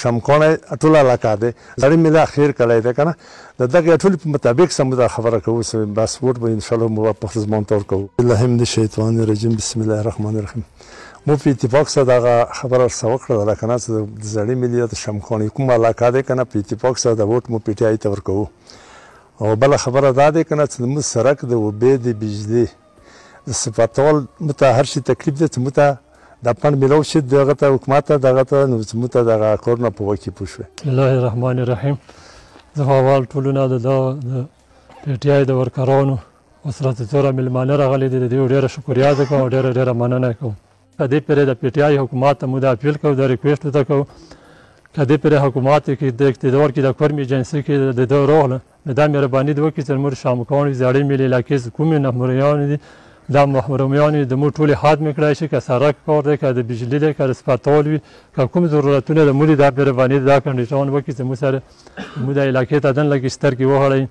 شمکونه ټول علاقه ده زړی مې دا خیر کړی ده کنه د دغه ټول په مطابق سم دا خبره کوو بس وټ به ان شاء الله موافق زمون تور کوو الله من الشیطان الرجیم بسم الله الرحمن الرحیم مو په اتفاق سره دا خبره سره وکړه دا کنه د زړی ملي شمکونه کوم علاقه ده کنه په اتفاق سره دا وټ مو پی ټی آی ته ورکوو او بل خبره دا ده کنه چې مو سرک د وبې د بجلی د صفاتول مته هر شي تکلیف ده مته د پن ملو شي دغه ته حکومت دغه ته نو مته دغه کورنه په وکی پوښوي بسم الله الرحمن الرحیم زه اول ټولونه د پی ټی آی د ورکرانو وسره تور ملمانه راغلي دي د ډیره شکریا ده کوم ډیره مننه کوم کدی پر د پی ټی آی حکومت ته مو د اپیل کو د ریکوست ته کو کدی پر حکومت کې د اقتدار کې د کورم ایجنسی کې د دوه دا مهرباني دوه کې تر مر شام کون زړی ملي علاقې کوم نه مریان دي دا محرومیان د مو ټول حد میکړای شي که سرک کار دی که د بجلی دی که د سپټول وي که کوم ضرورتونه د مولي دا مهرباني دا کنډیشن وکړي چې مو سره مو د علاقې ته دن لږ سترګې وهړئ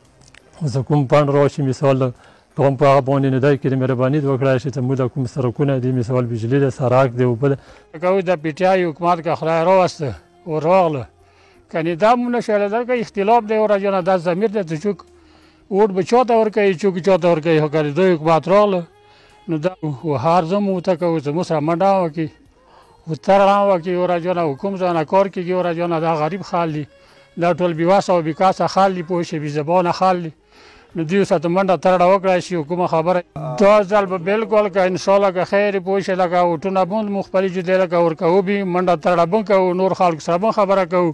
زه کوم پاڼ راشي مثال کوم په هغه باندې نه دی کې مهرباني وکړای شي چې مو د کوم سرکونه دي مثال بجلی دی سرک دی اوبه کوي د پی ټی آی حکومت که خدای راوسته او راغله کنې دا مو نشولی دا که اختلاف دی ورا جانه دا ضمیر دی چې چوک ووټ به چا ته ورکوي چوک چا ته ورکوي خو که د دوی حکومت راغله نو دا هر زه مو ته کوو چې مو سره منډه وکړي او ترړه وکړي ورا جانه حکوم ځانه کار کېږي ورا جانه دا غریب خال دي دا ټول بېوسه او بېکاسه خال دي پوه شي بېزبانه خال دي نو دوی ورته منډه ترړه وکړی شي کومه خبره دا ځل به بالکل که انشاءالله که خیر پوه شي لکه وټونه بند مختلف جدي لکه ورکوو به منډه ترړه بند کوو نور خلکو سره به خبره کوو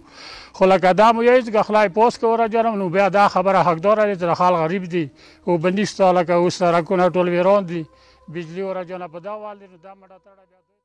خو لکه دا مو یایي که خدای پوس که ورا جانم نو بیا دا خبره حقداره دی چې خلک غریب دي او بندي شته لکه اوس سرکونه ټول ویران دي بجلی ورا جانه په دا وال دی نو دا منډه ترړه بیا